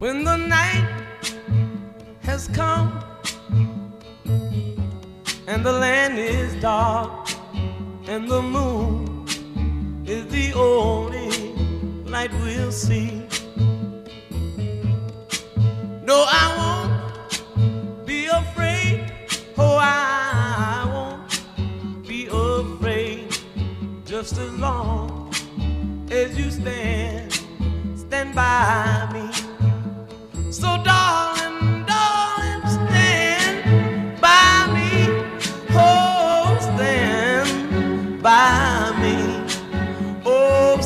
When the night has come and the land is dark and the moon is the only light we'll see. No, I won't be afraid. Oh, I won't be afraid. Just as long as you stand by me. So darling, darling, stand by me. Oh, stand by me. Oh.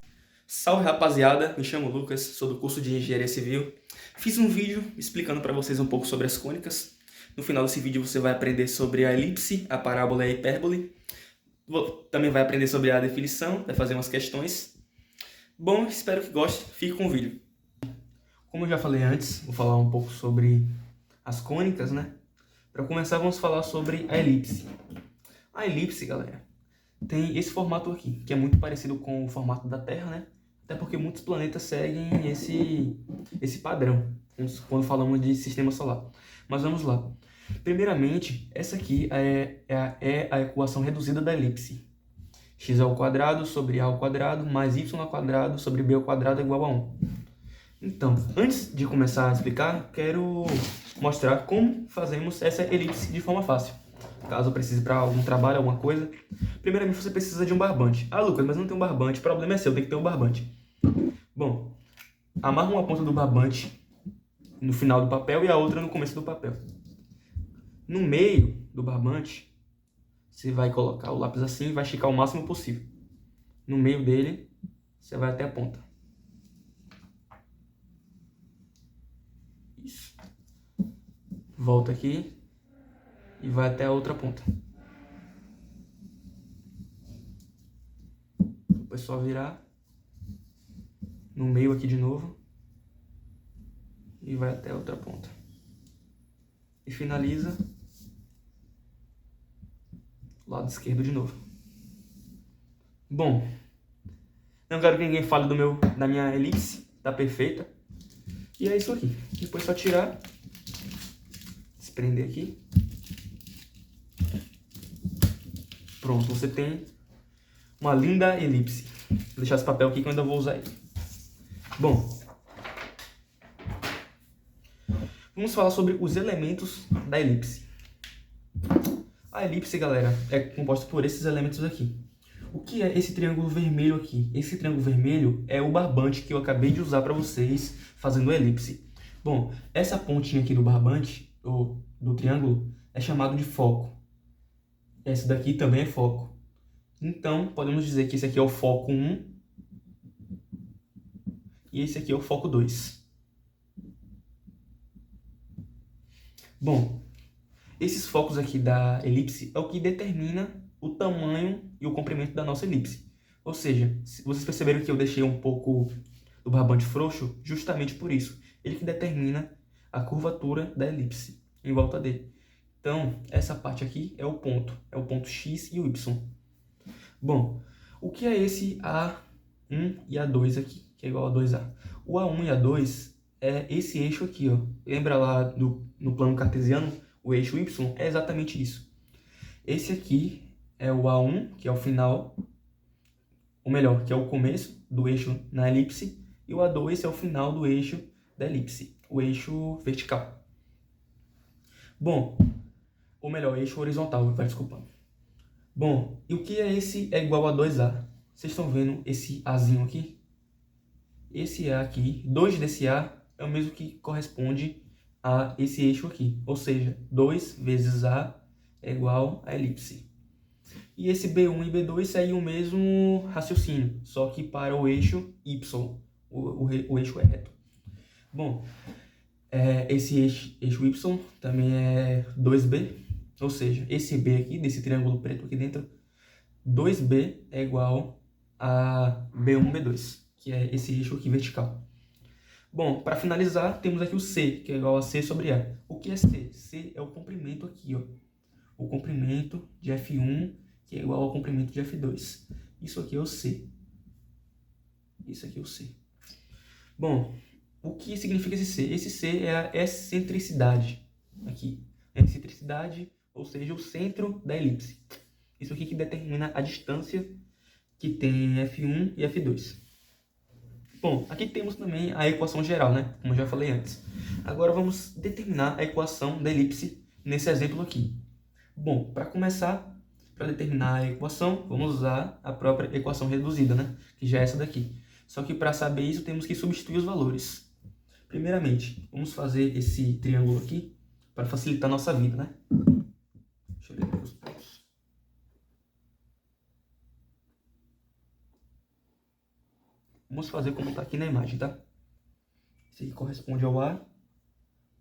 Salve rapaziada, me chamo Lucas, sou do curso de Engenharia Civil. Fiz um vídeo explicando para vocês um pouco sobre as cônicas. No final desse vídeo você vai aprender sobre a elipse, a parábola e a hipérbole. Também vai aprender sobre a definição, vai fazer umas questões. Bom, espero que goste, fique com o vídeo. Como eu já falei antes, vou falar um pouco sobre as cônicas, né? Para começar, vamos falar sobre a elipse. A elipse, galera, tem esse formato aqui, que é muito parecido com o formato da Terra, né? Até porque muitos planetas seguem esse padrão, quando falamos de sistema solar. Mas vamos lá. Primeiramente, essa aqui é a equação reduzida da elipse. X ao quadrado sobre a ao quadrado mais y ao quadrado sobre b ao quadrado é igual a 1. Então, antes de começar a explicar, quero mostrar como fazemos essa elipse de forma fácil. Caso precise para algum trabalho, alguma coisa. Primeiramente, você precisa de um barbante. Ah, Lucas, mas não tem um barbante. O problema é seu, tem que ter um barbante. Bom, amarra uma ponta do barbante no final do papel e a outra no começo do papel. No meio do barbante, você vai colocar o lápis assim e vai esticar o máximo possível. No meio dele, você vai até a ponta. Isso. Volta aqui e vai até a outra ponta. Depois só virar no meio aqui de novo e vai até a outra ponta. E finaliza lado esquerdo de novo. Bom, não quero que ninguém fale da minha elipse, tá perfeita. E é isso aqui. Depois só tirar, desprender aqui. Pronto, você tem uma linda elipse. Vou deixar esse papel aqui que eu ainda vou usar ele. Bom, vamos falar sobre os elementos da elipse. A elipse, galera, é composta por esses elementos aqui. O que é esse triângulo vermelho aqui? Esse triângulo vermelho é o barbante que eu acabei de usar para vocês fazendo a elipse. Bom, essa pontinha aqui do barbante, ou do triângulo, é chamado de foco. Esse daqui também é foco. Então, podemos dizer que esse aqui é o foco 1 e esse aqui é o foco 2. Bom, esses focos aqui da elipse é o que determina o tamanho e o comprimento da nossa elipse. Ou seja, vocês perceberam que eu deixei um pouco do barbante frouxo justamente por isso. Ele que determina a curvatura da elipse em volta dele. Então, essa parte aqui é o ponto X e o Y. Bom, o que é esse A1 e A2 aqui, que é igual a 2A? O A1 e A2 é esse eixo aqui, ó. Lembra lá no plano cartesiano, o eixo Y? É exatamente isso. Esse aqui é o A1, que é o final, ou melhor, que é o começo do eixo na elipse, e o A2 é o final do eixo da elipse, o eixo vertical. Bom, ou melhor, eixo horizontal, vai desculpando. Bom, e o que é esse é igual a 2A? Vocês estão vendo esse Azinho aqui? Esse A aqui, 2 desse A é o mesmo que corresponde a esse eixo aqui. Ou seja, 2 vezes A é igual a elipse. E esse B1 e B2 seguem o mesmo raciocínio, só que para o eixo Y, o eixo é reto. Bom, esse eixo Y também é 2B, ou seja, esse B aqui, desse triângulo preto aqui dentro, 2B é igual a B1, B2, que é esse eixo aqui vertical. Bom, para finalizar, temos aqui o C, que é igual a C sobre A. O que é C? C é o comprimento aqui, ó. O comprimento de F1, que é igual ao comprimento de F2. Isso aqui é o C. Isso aqui é o C. Bom, O que significa esse C? Esse C é a excentricidade. Aqui. A excentricidade, ou seja, o centro da elipse. Isso aqui que determina a distância que tem F1 e F2. Bom, aqui temos também a equação geral, né? Como eu já falei antes. Agora vamos determinar a equação da elipse nesse exemplo aqui. Bom, para começar, para determinar a equação, vamos usar a própria equação reduzida, né? Que já é essa daqui. Só que para saber isso, temos que substituir os valores. Primeiramente, vamos fazer esse triângulo aqui para facilitar a nossa vida, né? Deixa eu ler aqui os pontos. Vamos fazer como está aqui na imagem, tá? Esse aqui corresponde ao A,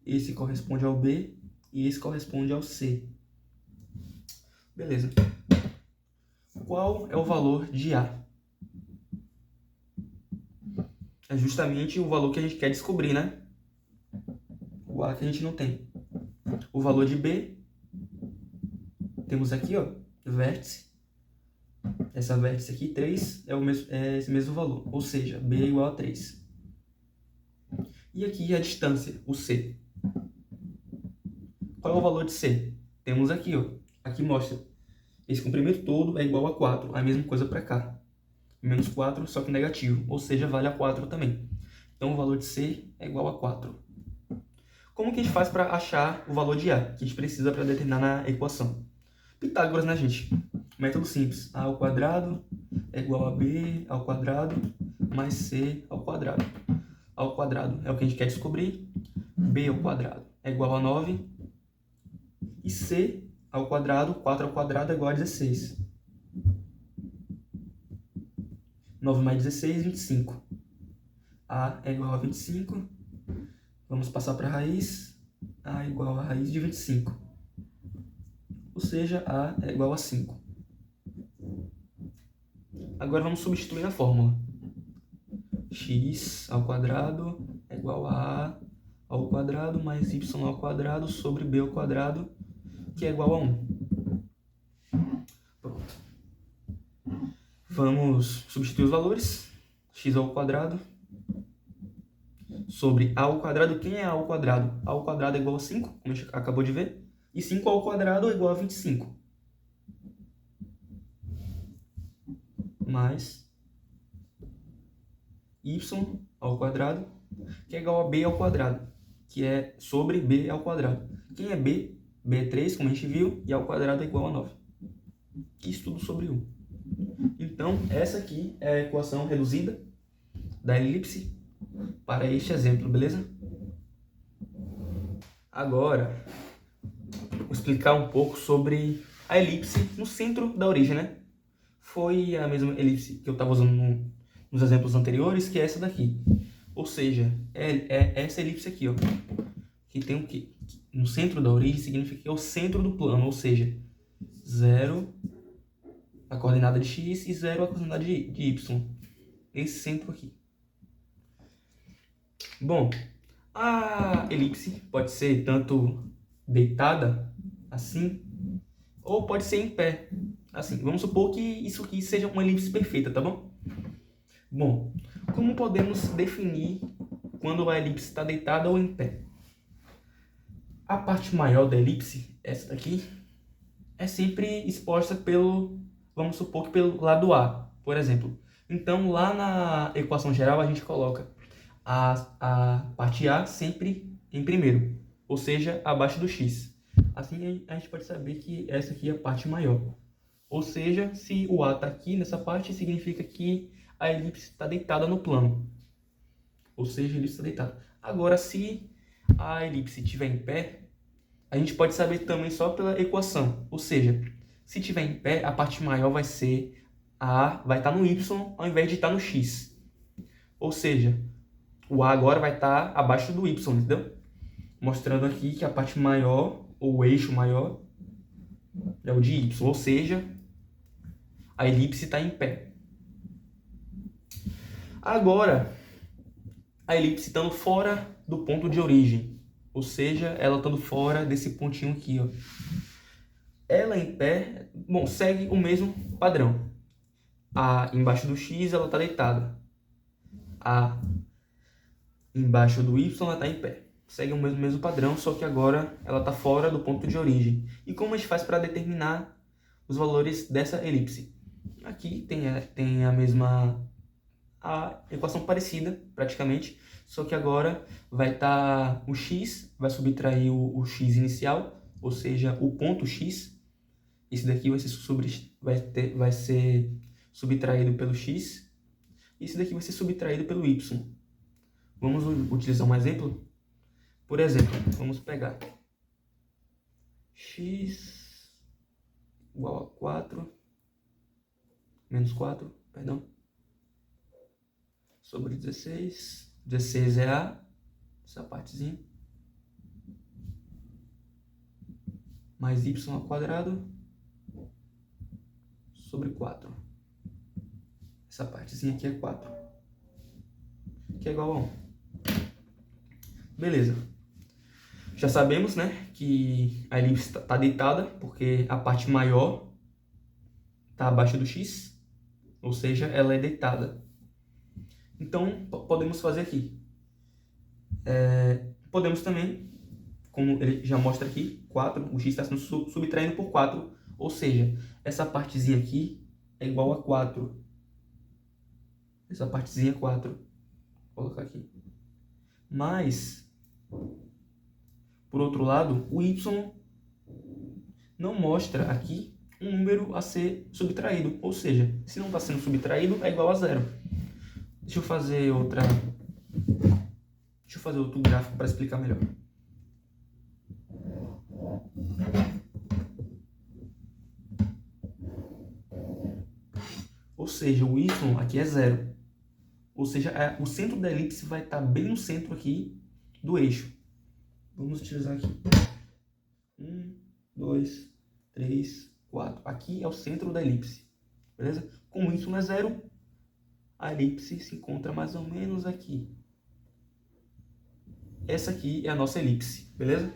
esse corresponde ao B e esse corresponde ao C. Beleza. Qual é o valor de A? É justamente o valor que a gente quer descobrir, né? O A que a gente não tem. O valor de B, temos aqui, ó, vértice. Essa vértice aqui, 3, é esse mesmo valor. Ou seja, B é igual a 3. E aqui a distância, o C. Qual é o valor de C? Temos aqui, ó. Aqui mostra. Esse comprimento todo é igual a 4. A mesma coisa para cá. Menos 4, só que negativo. Ou seja, vale a 4 também. Então, o valor de C é igual a 4. Como que a gente faz para achar o valor de A? Que a gente precisa para determinar na equação. Pitágoras, né, gente? Método simples. A ao quadrado é igual a B ao quadrado mais C ao quadrado. A ao quadrado é o que a gente quer descobrir. B ao quadrado é igual a 9. E C ao quadrado, 4 ao quadrado é igual a 16. 9 mais 16, 25. A é igual a 25. Vamos passar para a raiz. A é igual a raiz de 25. Ou seja, A é igual a 5. Agora vamos substituir na fórmula. X ao quadrado é igual a ao quadrado mais y ao quadrado sobre b ao quadrado, que é igual a 1. Pronto. Vamos substituir os valores. X ao quadrado sobre a ao quadrado. Quem é a ao quadrado? A ao quadrado é igual a 5, como a gente acabou de ver. E 5 ao quadrado é igual a 25. Mais y ao quadrado, que é igual a b ao quadrado, que é sobre b ao quadrado. Quem é b? B é 3, como a gente viu, e ao quadrado é igual a 9. Isso tudo sobre 1. Então, essa aqui é a equação reduzida da elipse para este exemplo, beleza? Agora, vou explicar um pouco sobre a elipse no centro da origem, né? Foi a mesma elipse que eu estava usando nos exemplos anteriores, que é essa daqui. Ou seja, é essa elipse aqui, ó. Que tem o quê? No centro da origem significa que é o centro do plano, ou seja, 0 a coordenada de x e 0 a coordenada de y. Esse centro aqui. Bom, a elipse pode ser tanto deitada, assim, ou pode ser em pé, assim. Vamos supor que isso aqui seja uma elipse perfeita, tá bom? Bom, como podemos definir quando a elipse está deitada ou em pé? A parte maior da elipse, essa daqui, é sempre exposta pelo, vamos supor que pelo lado A, por exemplo. Então, lá na equação geral, a gente coloca a parte A sempre em primeiro, ou seja, abaixo do x. Assim, a gente pode saber que essa aqui é a parte maior. Ou seja, se o A está aqui nessa parte, significa que a elipse está deitada no plano. Ou seja, a elipse está deitada. Agora, se a elipse estiver em pé, a gente pode saber também só pela equação. Ou seja, se estiver em pé, a parte maior vai ser a vai estar no y ao invés de estar no x. Ou seja, o A agora vai estar abaixo do y, entendeu? Mostrando aqui que a parte maior, ou o eixo maior, é o de y. Ou seja, a elipse está em pé. Agora, a elipse estando fora do ponto de origem. Ou seja, ela estando fora desse pontinho aqui, ó. Ela em pé, bom, segue o mesmo padrão. A embaixo do x, ela está deitada. A embaixo do y, ela está em pé. Segue o mesmo padrão, só que agora ela está fora do ponto de origem. E como a gente faz para determinar os valores dessa elipse? Aqui tem a equação parecida, praticamente, só que agora vai estar o x, vai subtrair o x inicial, ou seja, o ponto x. Esse daqui vai ser subtraído pelo x, e esse daqui vai ser subtraído pelo y. Vamos utilizar um exemplo? Por exemplo, vamos pegar x igual a 4, menos 4, perdão, sobre 16. 16 é essa partezinha, mais y ao quadrado sobre 4. Essa partezinha aqui é 4, que é igual a 1. Beleza. Já sabemos, né, que a elipse está deitada, porque a parte maior está abaixo do x, ou seja, ela é deitada. Então, podemos fazer aqui. Podemos também, como ele já mostra aqui, 4, o x está sendo subtraindo por 4, ou seja, essa partezinha aqui é igual a 4. Essa partezinha é 4. Vou colocar aqui. Mas, por outro lado, o y não mostra aqui um número a ser subtraído. Ou seja, se não está sendo subtraído, é igual a 0. Deixa eu fazer outro gráfico para explicar melhor. Ou seja, o y aqui é 0. Ou seja, o centro da elipse vai estar bem no centro aqui do eixo. Vamos utilizar aqui. 1, 2, 3, 4. Aqui é o centro da elipse. Beleza? Como y é 0, a elipse se encontra mais ou menos aqui. Essa aqui é a nossa elipse. Beleza?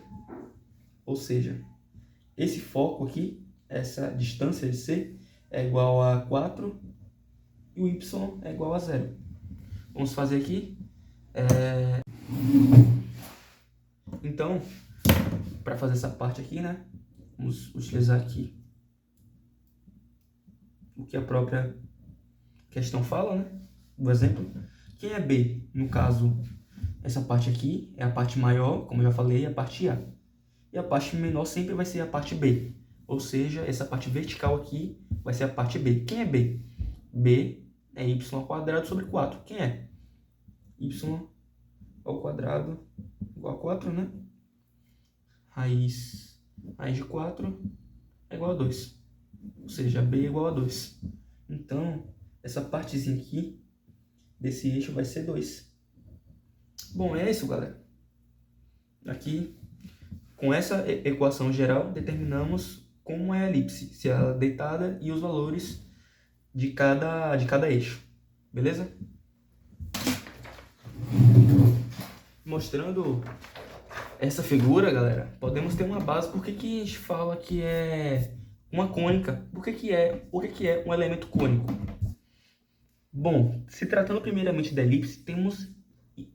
Ou seja, esse foco aqui, essa distância de C, é igual a 4 e o y é igual a 0. Vamos fazer aqui. Então, para fazer essa parte aqui, né? Vamos utilizar aqui o que a própria questão fala, né? Do exemplo. Quem é B? No caso, essa parte aqui é a parte maior, como eu já falei, a parte A. E a parte menor sempre vai ser a parte B. Ou seja, essa parte vertical aqui vai ser a parte B. Quem é B? B é y ao quadrado sobre 4. Quem é? Y ao quadrado igual a 4, né? Raiz de 4 é igual a 2. Ou seja, B é igual a 2. Então, essa partezinha aqui desse eixo vai ser 2. Bom, é isso, galera. Aqui, com essa equação geral, determinamos como é a elipse, se ela é deitada e os valores de cada eixo. Beleza? Mostrando essa figura, galera, podemos ter uma base. Por que a gente fala que é uma cônica? Por que é um elemento cônico? Bom, se tratando primeiramente da elipse, temos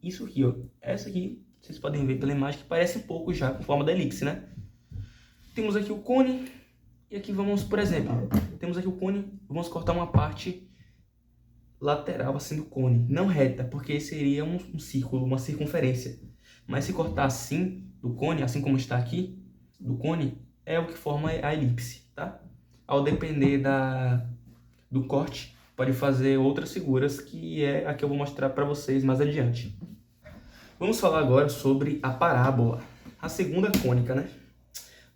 isso aqui, ó. Essa aqui, vocês podem ver pela imagem que parece um pouco já com forma da elipse, né? Temos aqui o cone, e aqui vamos, por exemplo, temos aqui o cone, vamos cortar uma parte lateral assim do cone, não reta, porque seria um círculo, uma circunferência. Mas se cortar assim do cone, assim como está aqui, do cone, é o que forma a elipse, tá? Ao depender do corte, pode fazer outras figuras, que é a que eu vou mostrar para vocês mais adiante. Vamos falar agora sobre a parábola, a segunda cônica, né?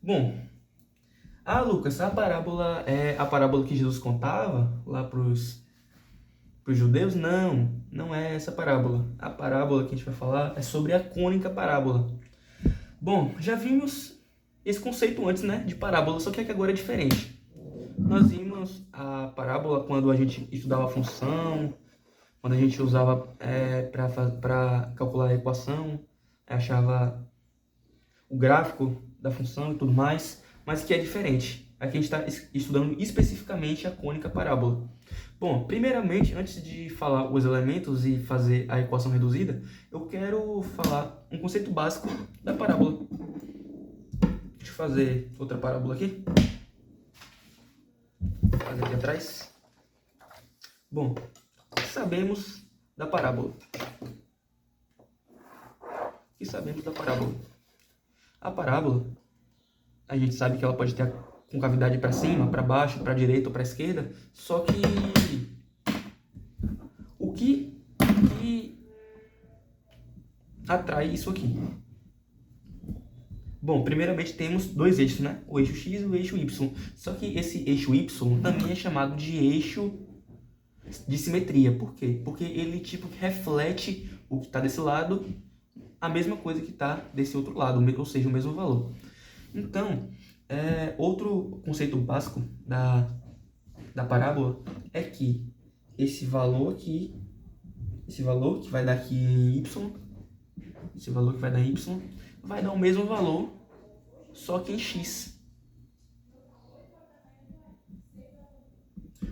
Bom, Lucas, a parábola é a parábola que Jesus contava lá para os judeus? Não é essa parábola. A parábola que a gente vai falar é sobre a cônica parábola. Bom, já vimos esse conceito antes, né, de parábola, só que aqui agora é diferente. Nós vimos a parábola quando a gente estudava a função, quando a gente usava para calcular a equação, achava o gráfico da função e tudo mais, mas que é diferente. Aqui a gente está estudando especificamente a cônica parábola. Bom, primeiramente, antes de falar os elementos e fazer a equação reduzida, eu quero falar um conceito básico da parábola. Deixa eu fazer outra parábola aqui. Vou fazer aqui atrás. Bom, o que sabemos da parábola? O que sabemos da parábola? A parábola, a gente sabe que ela pode ter a concavidade para cima, para baixo, para direita ou para esquerda, só que o que atrai isso aqui? Bom, primeiramente temos dois eixos, né? O eixo X e o eixo Y. Só que esse eixo Y também é chamado de eixo de simetria. Por quê? Porque ele tipo reflete o que está desse lado, a mesma coisa que está desse outro lado, ou seja, o mesmo valor. Então, outro conceito básico da parábola é que esse valor aqui, esse valor que vai dar aqui em Y, esse valor que vai dar em Y, vai dar o mesmo valor, só que em X.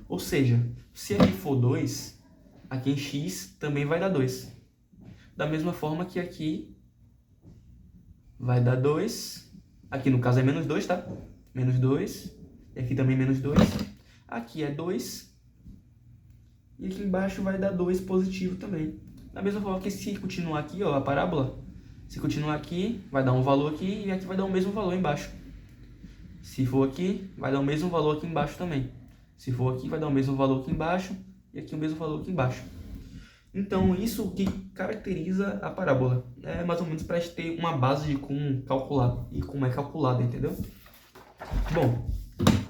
Ou seja, se aqui for 2, aqui em X também vai dar 2. Da mesma forma que aqui vai dar 2. Aqui no caso é menos 2, tá? Menos 2. E aqui também menos 2. Aqui é 2. E aqui embaixo vai dar 2 positivo também. Da mesma forma que se continuar aqui, ó, a parábola, se continuar aqui, vai dar um valor aqui e aqui vai dar o mesmo valor embaixo. Se for aqui, vai dar o mesmo valor aqui embaixo também. Se for aqui, vai dar o mesmo valor aqui embaixo e aqui o mesmo valor aqui embaixo. Então, isso que caracteriza a parábola. É mais ou menos para a gente ter uma base de como calcular e como é calculada, entendeu? Bom,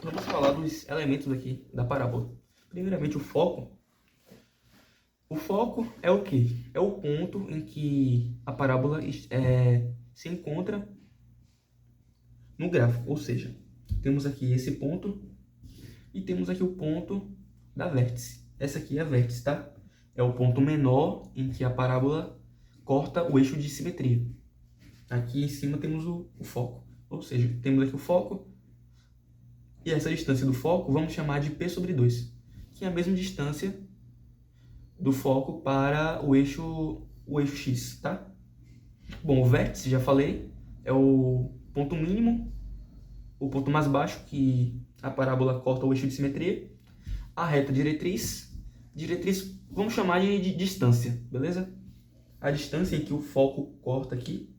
vamos falar dos elementos aqui da parábola. Primeiramente, o foco. O foco é o quê? É o ponto em que a parábola se encontra no gráfico. Ou seja, temos aqui esse ponto e temos aqui o ponto da vértice. Essa aqui é a vértice, tá? É o ponto menor em que a parábola corta o eixo de simetria. Aqui em cima temos o foco. Ou seja, temos aqui o foco e essa distância do foco vamos chamar de P sobre 2, que é a mesma distância do foco para o eixo X, tá? Bom, o vértice, já falei, é o ponto mínimo, o ponto mais baixo que a parábola corta o eixo de simetria. A reta diretriz vamos chamar de distância, beleza? A distância em que o foco corta aqui,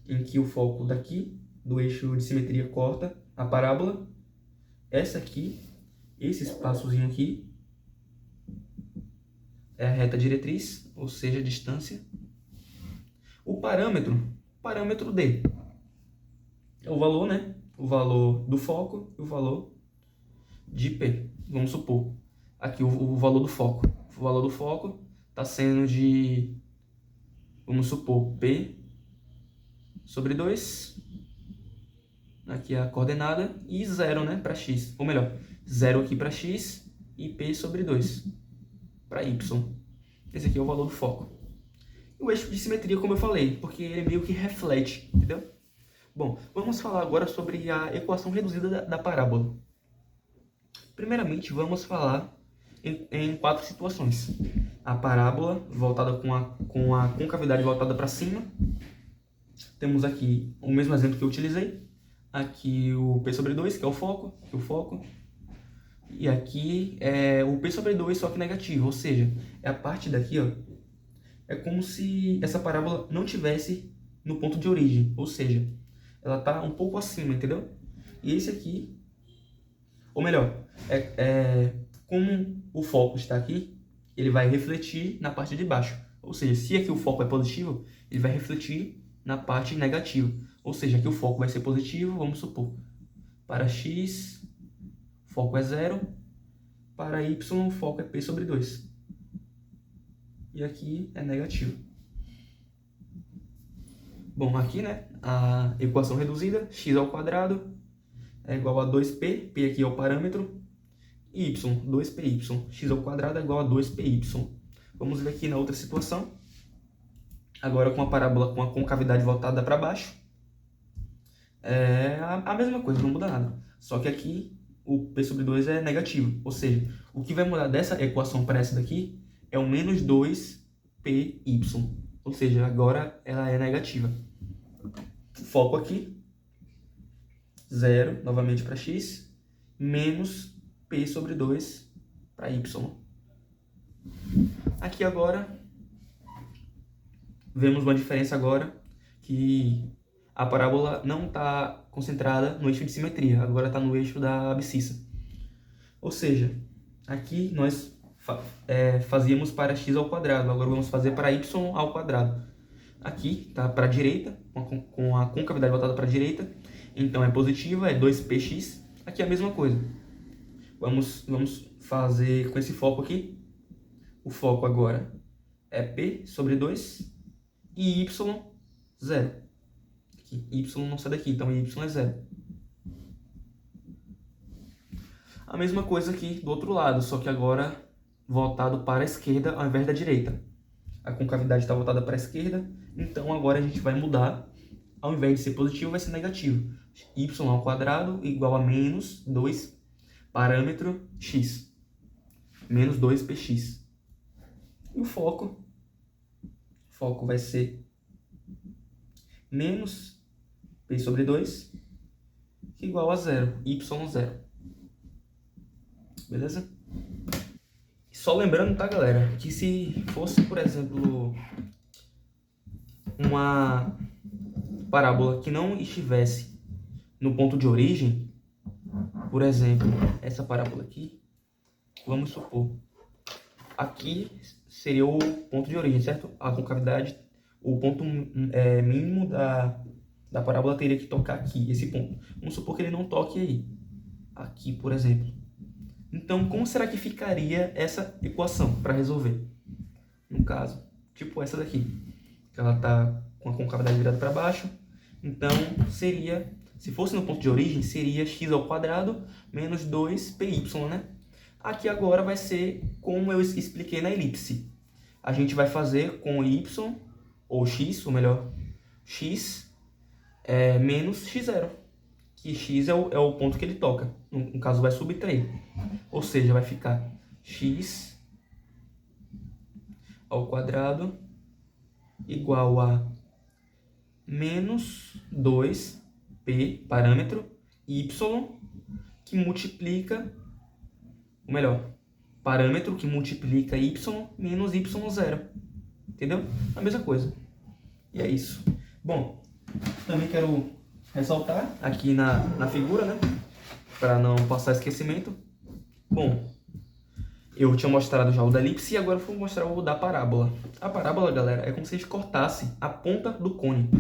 em que o foco daqui do eixo de simetria corta a parábola, essa aqui, esse espaçozinho aqui, é a reta diretriz, ou seja, a distância. O parâmetro D, é o valor, né? O valor do foco e o valor de P. Vamos supor, aqui o valor do foco. O valor do foco está sendo de, vamos supor, P sobre 2. Aqui é a coordenada e 0, né, para X. Ou melhor, 0 aqui para X e P sobre 2 para Y. Esse aqui é o valor do foco. E o eixo de simetria, como eu falei, porque ele meio que reflete, entendeu? Bom, vamos falar agora sobre a equação reduzida da parábola. Primeiramente, vamos falar em 4 situações. A parábola voltada com a concavidade voltada para cima. Temos aqui o mesmo exemplo que eu utilizei. Aqui o P sobre 2, que é o foco. E aqui é o P sobre 2, só que negativo. Ou seja, é a parte daqui, ó. É como se essa parábola não tivesse no ponto de origem. Ou seja, ela está um pouco acima, entendeu? E esse aqui, ou melhor, como o foco está aqui, ele vai refletir na parte de baixo. Ou seja, se aqui o foco é positivo, ele vai refletir na parte negativa. Ou seja, aqui o foco vai ser positivo, vamos supor. Para X, o foco é 0. Para Y, o foco é P sobre 2. E aqui é negativo. Bom, aqui, né, a equação reduzida, x ao quadrado é igual a 2p, p aqui é o parâmetro, e y, 2py, x ao quadrado é igual a 2py. Vamos ver aqui na outra situação, agora com a parábola com a concavidade voltada para baixo. É a mesma coisa, não muda nada. Só que aqui o P sobre 2 é negativo. Ou seja, o que vai mudar dessa equação para essa daqui é o menos 2PY. Ou seja, agora ela é negativa. Foco aqui. 0 novamente para x. Menos P sobre 2 para y. Aqui agora, vemos uma diferença agora que a parábola não está concentrada no eixo de simetria, agora está no eixo da abscissa. Ou seja, aqui nós fazíamos para x ao quadrado, agora vamos fazer para y ao quadrado. Aqui está para a direita, com a concavidade voltada para a direita, então é positiva, é 2px. Aqui é a mesma coisa. Vamos fazer com esse foco aqui. O foco agora é P sobre 2 e Y 0. Aqui, Y não sai daqui, então Y é 0. A mesma coisa aqui do outro lado, só que agora voltado para a esquerda ao invés da direita. A concavidade está voltada para a esquerda, então agora a gente vai mudar. Ao invés de ser positivo, vai ser negativo. Y ao quadrado igual a menos 2 parâmetro x. Menos 2px. E o foco vai ser menos P sobre 2 igual a 0, y0. Beleza? Só lembrando, tá, galera, que se fosse, por exemplo, uma parábola que não estivesse no ponto de origem, por exemplo, essa parábola aqui, vamos supor, aqui seria o ponto de origem, certo? A concavidade, o ponto mínimo da parábola teria que tocar aqui, esse ponto. Vamos supor que ele não toque aí, aqui, por exemplo. Então, como será que ficaria essa equação para resolver? No caso, tipo essa daqui, que ela está com a concavidade virada para baixo. Então, seria, se fosse no ponto de origem, seria x ao quadrado menos 2py, né? Aqui agora vai ser como eu expliquei na elipse. A gente vai fazer com y, ou x, ou melhor, x menos x0. Que x é o ponto que ele toca. No caso, vai subtrair. Ou seja, vai ficar x ao quadrado igual a menos 2p, parâmetro, y, que multiplica, ou melhor, parâmetro que multiplica y menos y0. Entendeu? A mesma coisa. E é isso. Bom, também quero ressaltar aqui na figura, né? Para não passar esquecimento. Bom, eu tinha mostrado já o da elipse e agora vou mostrar o da parábola. A parábola, galera, é como se a gente cortasse a ponta do cone.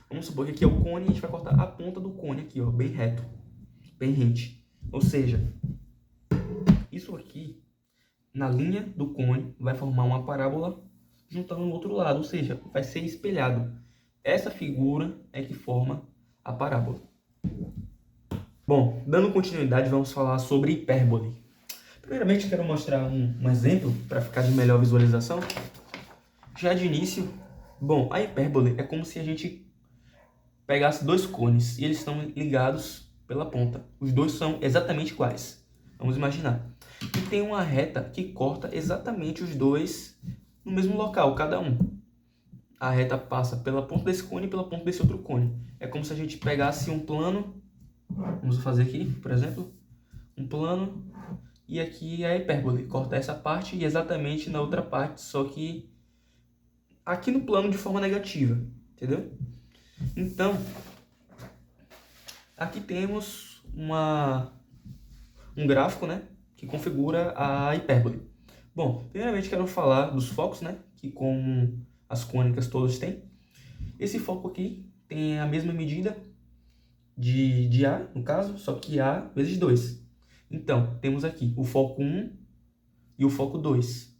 Vamos supor que aqui é o cone e a gente vai cortar a ponta do cone aqui, ó, bem reto, bem rente. Ou seja, isso aqui, na linha do cone, vai formar uma parábola juntando no outro lado, ou seja, vai ser espelhado. Essa figura é que forma a parábola. Bom, dando continuidade, vamos falar sobre hipérbole. Primeiramente, quero mostrar um exemplo para ficar de melhor visualização. Já de início, bom, a hipérbole é como se a gente pegasse dois cones e eles estão ligados pela ponta. Os dois são exatamente iguais. Vamos imaginar. E tem uma reta que corta exatamente os dois no mesmo local, cada um. A reta passa pela ponta desse cone e pela ponta desse outro cone. É como se a gente pegasse um plano, vamos fazer aqui, por exemplo, um plano, e aqui é a hipérbole, corta essa parte e exatamente na outra parte, só que aqui no plano de forma negativa, entendeu? Então, aqui temos um gráfico, né, que configura a hipérbole. Bom, primeiramente quero falar dos focos, né, que como as cônicas todas têm. Esse foco aqui tem a mesma medida de A, no caso, só que A vezes 2. Então, temos aqui o foco 1 e o foco 2.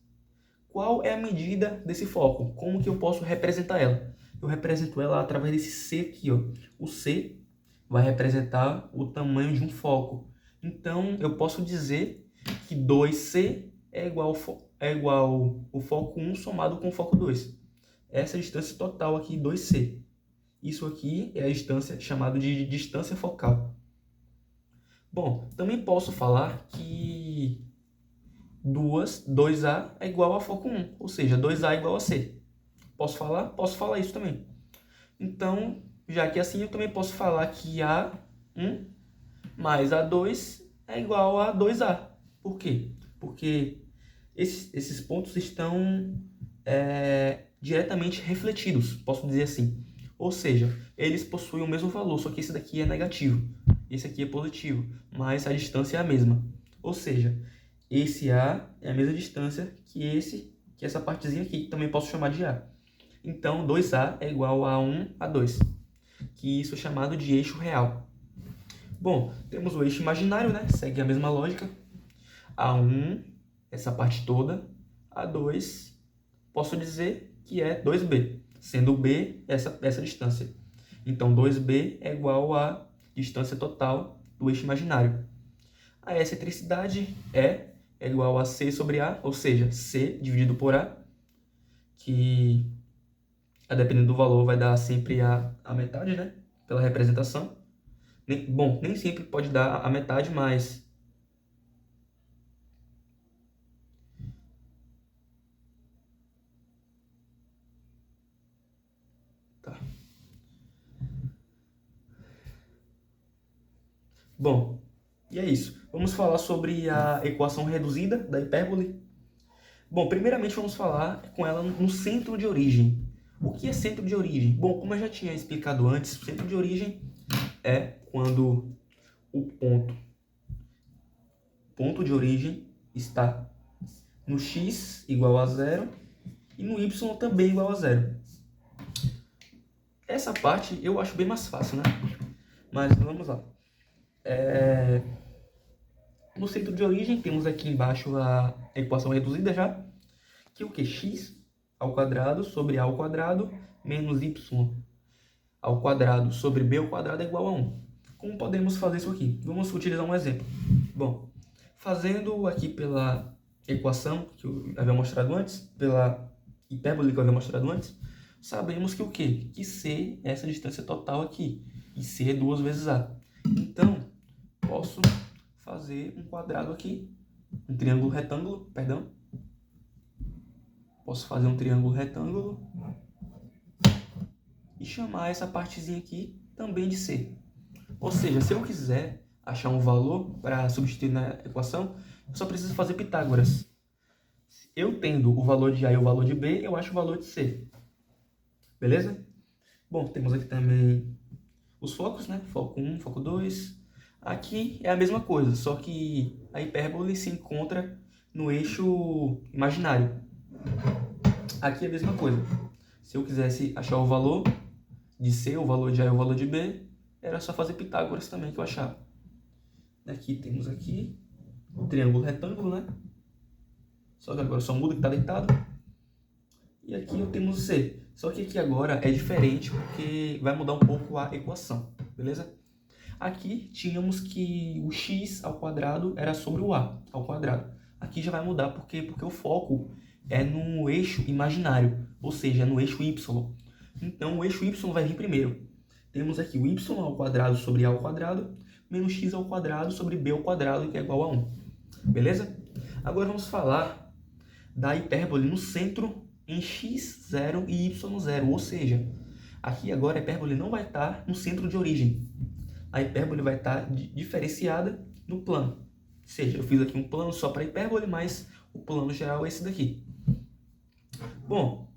Qual é a medida desse foco? Como que eu posso representar ela? Eu represento ela através desse C aqui, ó. O C vai representar o tamanho de um foco. Então, eu posso dizer que 2C é igual o foco 1 somado com o foco 2. Essa é a distância total aqui, 2C. Isso aqui é a distância chamada de distância focal. Bom, também posso falar que 2A é igual a foco 1, ou seja, 2A é igual a C. Posso falar? Posso falar isso também. Então, já que assim, eu também posso falar que A1 mais A2 é igual a 2A. Por quê? Porque esses pontos estão diretamente refletidos, posso dizer assim. Ou seja, eles possuem o mesmo valor, só que esse daqui é negativo, esse aqui é positivo, mas a distância é a mesma. Ou seja, esse A é a mesma distância que essa partezinha aqui, que também posso chamar de A. Então, 2A é igual a 1, A2, que isso é chamado de eixo real. Bom, temos o eixo imaginário, né? Segue a mesma lógica. A1, essa parte toda. A2, posso dizer que é 2B, sendo B essa distância. Então, 2B é igual à distância total do eixo imaginário. A excentricidade é igual a C sobre A, ou seja, C dividido por A, que, dependendo do valor, vai dar sempre a metade, né? Pela representação. Bom, nem sempre pode dar a metade, mas tá. Bom, e é isso. Vamos falar sobre a equação reduzida da hipérbole. Bom, primeiramente vamos falar com ela no centro de origem. O que é centro de origem? Bom, como eu já tinha explicado antes, o centro de origem é quando o ponto de origem está no x igual a 0 e no y também igual a 0. Essa parte eu acho bem mais fácil, né? Mas vamos lá. No centro de origem temos aqui embaixo a equação reduzida já, que o que? X ao quadrado sobre a ao quadrado menos y ao quadrado sobre b ao quadrado é igual a 1. Como podemos fazer isso aqui? Vamos utilizar um exemplo. Bom, fazendo aqui pela equação que eu havia mostrado antes, pela hipérbole que eu havia mostrado antes, sabemos que o quê? Que C é essa distância total aqui, e C é 2 vezes A. Então, posso fazer um quadrado aqui, um triângulo retângulo, perdão. Posso fazer um triângulo retângulo e chamar essa partezinha aqui também de C. Ou seja, se eu quiser achar um valor para substituir na equação, eu só preciso fazer Pitágoras. Eu tendo o valor de A e o valor de B, eu acho o valor de C. Beleza? Bom, temos aqui também os focos, né? Foco 1, foco 2. Aqui é a mesma coisa, só que a hipérbole se encontra no eixo imaginário. Aqui é a mesma coisa. Se eu quisesse achar o valor de C, o valor de A e o valor de B, era só fazer Pitágoras também que eu achava. Aqui temos aqui o triângulo retângulo, né? Só que agora só muda que está deitado. E aqui eu temos o C. Só que aqui agora é diferente porque vai mudar um pouco a equação, beleza? Aqui tínhamos que o x ao quadrado era sobre o a ao quadrado. Aqui já vai mudar porque o foco é no eixo imaginário, ou seja, no eixo y. Então o eixo y vai vir primeiro. Temos aqui o y ao quadrado sobre a ao quadrado menos x ao quadrado sobre b ao quadrado, que é igual a 1. Beleza? Agora vamos falar da hipérbole no centro em x0 e y0, ou seja, aqui agora a hipérbole não vai estar no centro de origem. A hipérbole vai estar diferenciada no plano. Ou seja, eu fiz aqui um plano só para a hipérbole, mas o plano geral é esse daqui. Bom,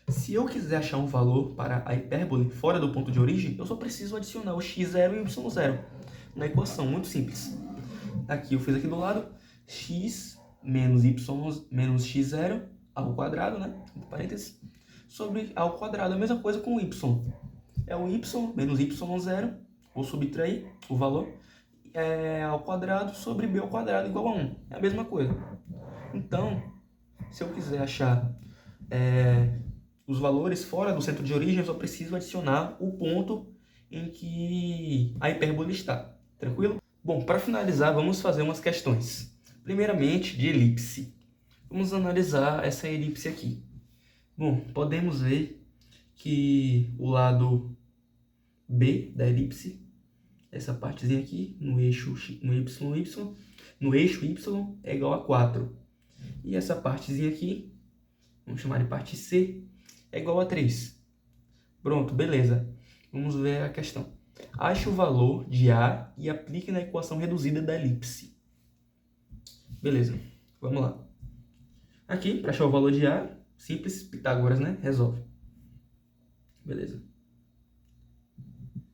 se eu quiser achar um valor para a hipérbole fora do ponto de origem, eu só preciso adicionar o x0 e o y0 na equação, muito simples. Aqui eu fiz aqui do lado, x menos y menos x0 ao quadrado, né? Entre parênteses, sobre a ao quadrado. A mesma coisa com o y. É o y menos y0, vou subtrair o valor, ao quadrado sobre b ao quadrado igual a 1. É a mesma coisa. Então, se eu quiser achar os valores fora do centro de origem, eu só preciso adicionar o ponto em que a hipérbole está. Tranquilo? Bom, para finalizar, vamos fazer umas questões. Primeiramente, de elipse. Vamos analisar essa elipse aqui. Bom, podemos ver que o lado B da elipse essa partezinha aqui, no eixo y é igual a 4. E essa partezinha aqui, vamos chamar de parte C, é igual a 3. Pronto, beleza. Vamos ver a questão. Ache o valor de A e aplique na equação reduzida da elipse. Beleza, vamos lá. Aqui, para achar o valor de A, simples, Pitágoras, né? Resolve. Beleza.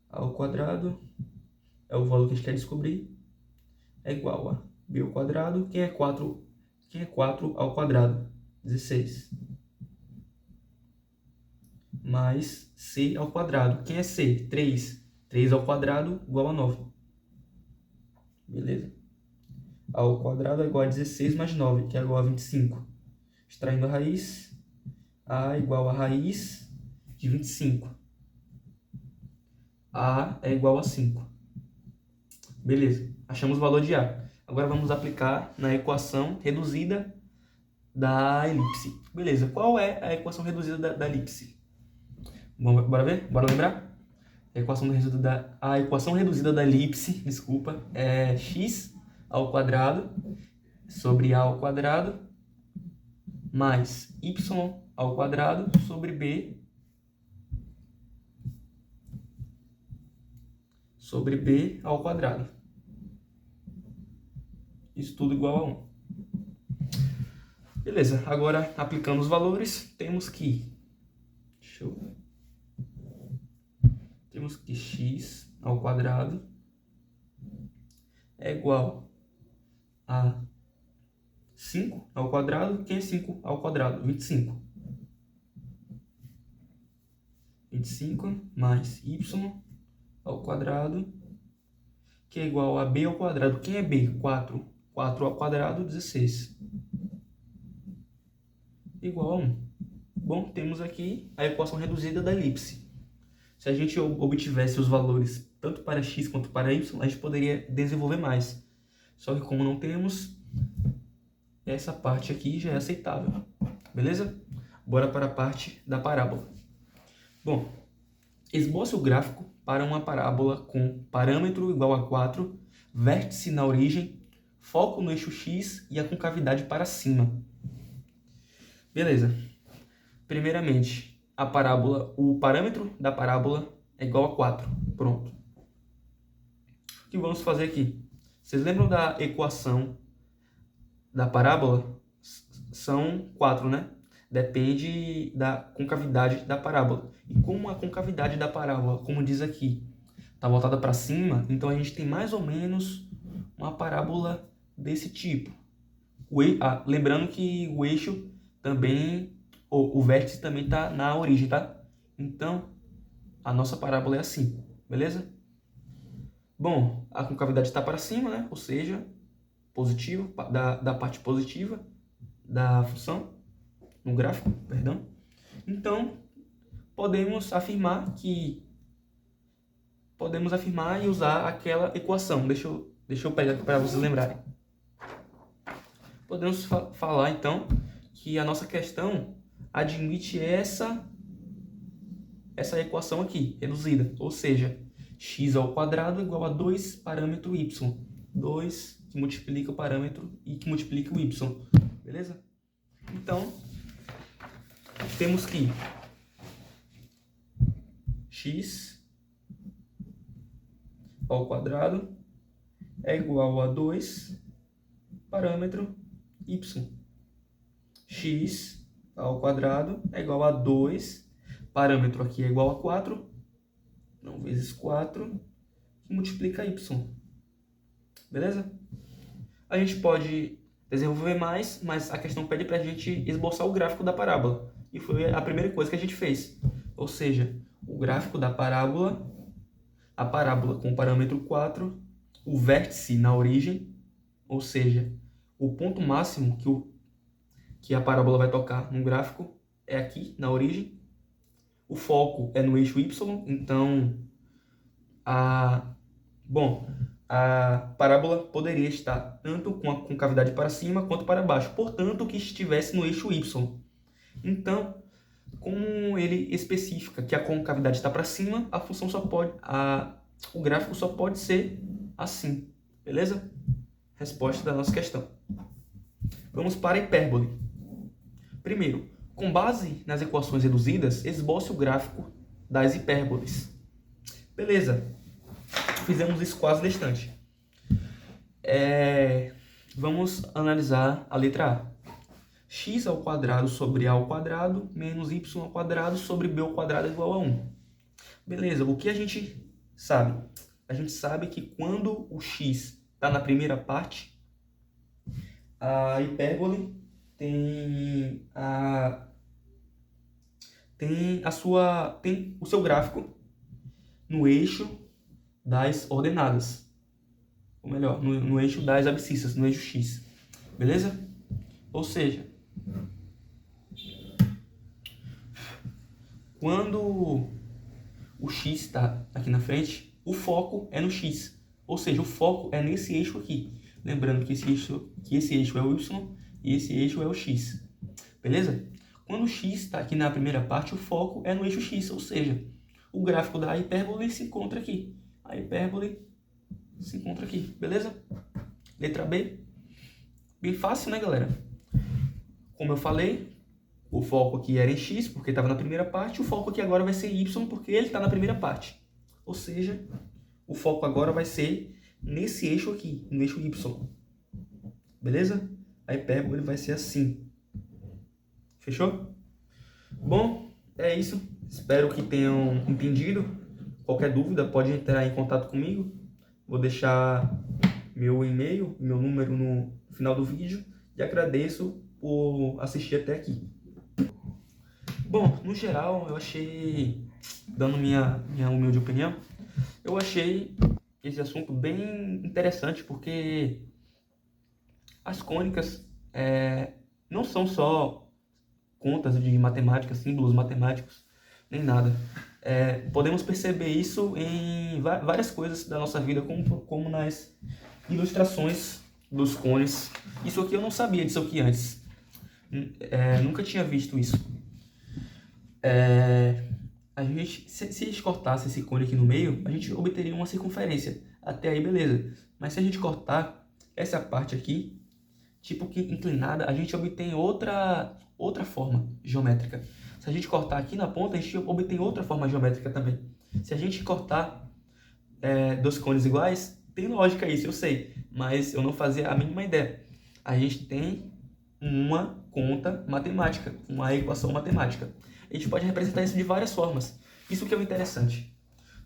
A ao quadrado é o valor que a gente quer descobrir. É igual a B ao quadrado. Quem é 4 ao quadrado? 16. Mais C ao quadrado. Quem é C? 3. 3 ao quadrado igual a 9. Beleza. A ao quadrado é igual a 16 mais 9, que é igual a 25. Extraindo a raiz, A é igual a raiz de 25. A é igual a 5. Beleza, achamos o valor de A. Agora vamos aplicar na equação reduzida da elipse. Beleza, qual é a equação reduzida da elipse? Bom, bora ver? Bora lembrar? A equação reduzida da elipse, desculpa, é x ao quadrado sobre a ao quadrado mais y ao quadrado sobre b ao quadrado. Isso tudo igual a 1. Beleza, agora aplicando os valores, temos que x ao quadrado é igual a 5 ao quadrado. Quem é 5 ao quadrado? 25. 25 mais y ao quadrado, que é igual a b ao quadrado. Quem é b? 4. 4 ao quadrado, 16. Igual a 1. Bom, temos aqui a equação reduzida da elipse. Se a gente obtivesse os valores tanto para x quanto para y, a gente poderia desenvolver mais. Só que como não temos, essa parte aqui já é aceitável. Beleza? Bora para a parte da parábola. Bom, esboce o gráfico para uma parábola com parâmetro igual a 4, vértice na origem, foco no eixo x e a concavidade para cima. Beleza. Primeiramente, o parâmetro da parábola é igual a 4. Pronto. O que vamos fazer aqui? Vocês lembram da equação da parábola? São 4, né? Depende da concavidade da parábola. E como a concavidade da parábola, como diz aqui, está voltada para cima, então a gente tem mais ou menos uma parábola desse tipo. Lembrando que o eixo também, o vértice também está na origem, tá? Então, a nossa parábola é assim, beleza? Bom, a concavidade está para cima, né? Ou seja, positivo, da parte positiva da função, no gráfico, perdão. Então, podemos afirmar e usar aquela equação. Deixa eu pegar para vocês lembrarem. Podemos falar, então, que a nossa questão admite essa equação aqui, reduzida. Ou seja, x ao quadrado igual a 2 parâmetro y. 2 que multiplica o parâmetro e que multiplica o y. Beleza? Então, temos que x ao quadrado é igual a 2 parâmetro y. X ao quadrado é igual a 2, parâmetro aqui é igual a 4, então vezes 4, que multiplica y. Beleza? A gente pode desenvolver mais, mas a questão pede para a gente esboçar o gráfico da parábola. E foi a primeira coisa que a gente fez. Ou seja, o gráfico da parábola, a parábola com o parâmetro 4, o vértice na origem, ou seja, o ponto máximo que a parábola vai tocar no gráfico é aqui, na origem. O foco é no eixo y, então a parábola poderia estar tanto com a concavidade para cima quanto para baixo, portanto que estivesse no eixo y. Então, como ele especifica que a concavidade está para cima, a função só pode o gráfico só pode ser assim, beleza? Resposta da nossa questão. Vamos para a hipérbole. Primeiro, com base nas equações reduzidas, esboce o gráfico das hipérboles. Beleza, fizemos isso quase no instante. Vamos analisar a letra A. X ao quadrado sobre A ao quadrado menos Y ao quadrado sobre B ao quadrado é igual a 1. Beleza, o que a gente sabe? A gente sabe que quando o X está na primeira parte, a hipérbole tem o seu gráfico no eixo das ordenadas. Ou melhor, no eixo das abscissas, no eixo X. Beleza? Ou seja, quando o X está aqui na frente, o foco é no X. Ou seja, o foco é nesse eixo aqui. Lembrando que esse eixo é o Y e esse eixo é o X. Beleza? Quando o X está aqui na primeira parte, o foco é no eixo X. Ou seja, o gráfico da hipérbole se encontra aqui. A hipérbole se encontra aqui. Beleza? Letra B. Bem fácil, né, galera? Como eu falei, o foco aqui era em X, porque estava na primeira parte. O foco aqui agora vai ser Y, porque ele está na primeira parte. Ou seja, o foco agora vai ser nesse eixo aqui, no eixo Y. Beleza? A hipérbole vai ser assim. Fechou? Bom, é isso. Espero que tenham entendido. Qualquer dúvida pode entrar em contato comigo. Vou deixar meu e-mail, meu número no final do vídeo. E agradeço por assistir até aqui. Bom, no geral, eu achei, dando minha humilde opinião, eu achei esse assunto bem interessante, porque as cônicas não são só contas de matemática, símbolos matemáticos, nem nada. Podemos perceber isso em várias coisas da nossa vida, como nas ilustrações dos cones. Isso aqui eu não sabia disso aqui antes. Nunca tinha visto isso. A gente, se a gente cortasse esse cone aqui no meio, a gente obteria uma circunferência. Até aí, beleza. Mas se a gente cortar essa parte aqui, tipo que inclinada, a gente obtém outra forma geométrica. Se a gente cortar aqui na ponta, a gente obtém outra forma geométrica também. Se a gente cortar dois cones iguais, tem lógica isso, eu sei. Mas eu não fazia a mínima ideia. A gente tem uma conta matemática, uma equação matemática. A gente pode representar isso de várias formas. Isso que é o interessante.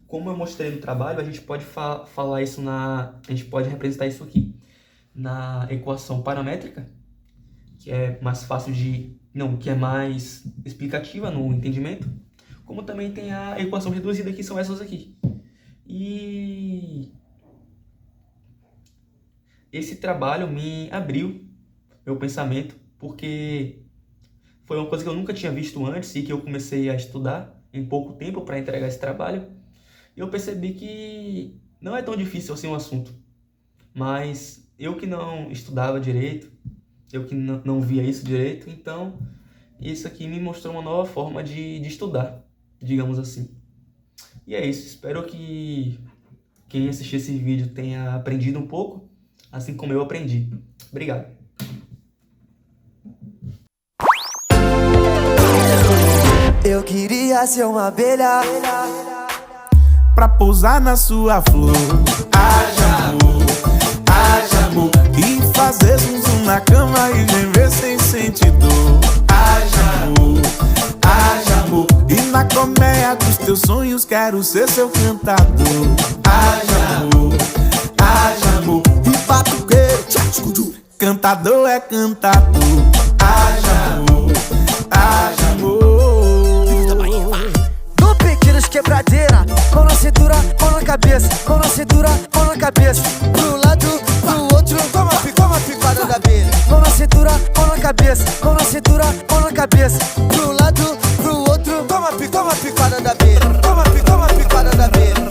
Como eu mostrei no trabalho, a gente pode falar isso a gente pode representar isso aqui na equação paramétrica, que é mais fácil que é mais explicativa no entendimento, como também tem a equação reduzida, que são essas aqui. E esse trabalho me abriu meu pensamento, porque foi uma coisa que eu nunca tinha visto antes e que eu comecei a estudar em pouco tempo para entregar esse trabalho. E eu percebi que não é tão difícil assim o assunto. Mas eu que não estudava direito, eu que não via isso direito, então isso aqui me mostrou uma nova forma de estudar, digamos assim. E é isso, espero que quem assistir esse vídeo tenha aprendido um pouco, assim como eu aprendi. Obrigado. Eu queria ser uma abelha pra pousar na sua flor. Haja amor, e fazer zum na cama e viver sem sentir dor. Haja amor, e na colmeia dos teus sonhos quero ser seu cantador. Haja amor, e batuqueiro, cantador é cantador. Haja amor. Quebradeira, mão na cintura, mão na cabeça, mão na cintura, mão na cabeça. Pro lado, pro outro, toma a picada da abelha. Mão na cintura, mão na cabeça, mão na cintura, mão na cabeça. Pro lado, pro outro, toma a picada da abelha. Toma a picada da abelha. Toma a picada da abelha.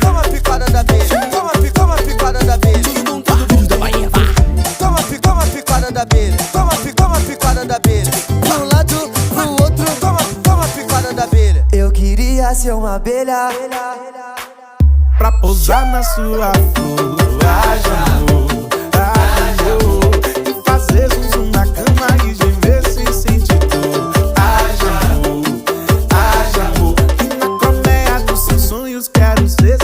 Toma a picada da abelha. Toma a picada da abelha. Toma a picada da abelha. Pro lado, pro outro, toma a picada da abelha. Eu queria ser uma abelha pra pousar na sua flor. Haja amor, haja amor, e fazer zum na cama e gemer sem sentir dor. Haja amor, e na colmeia dos seus sonhos quero ser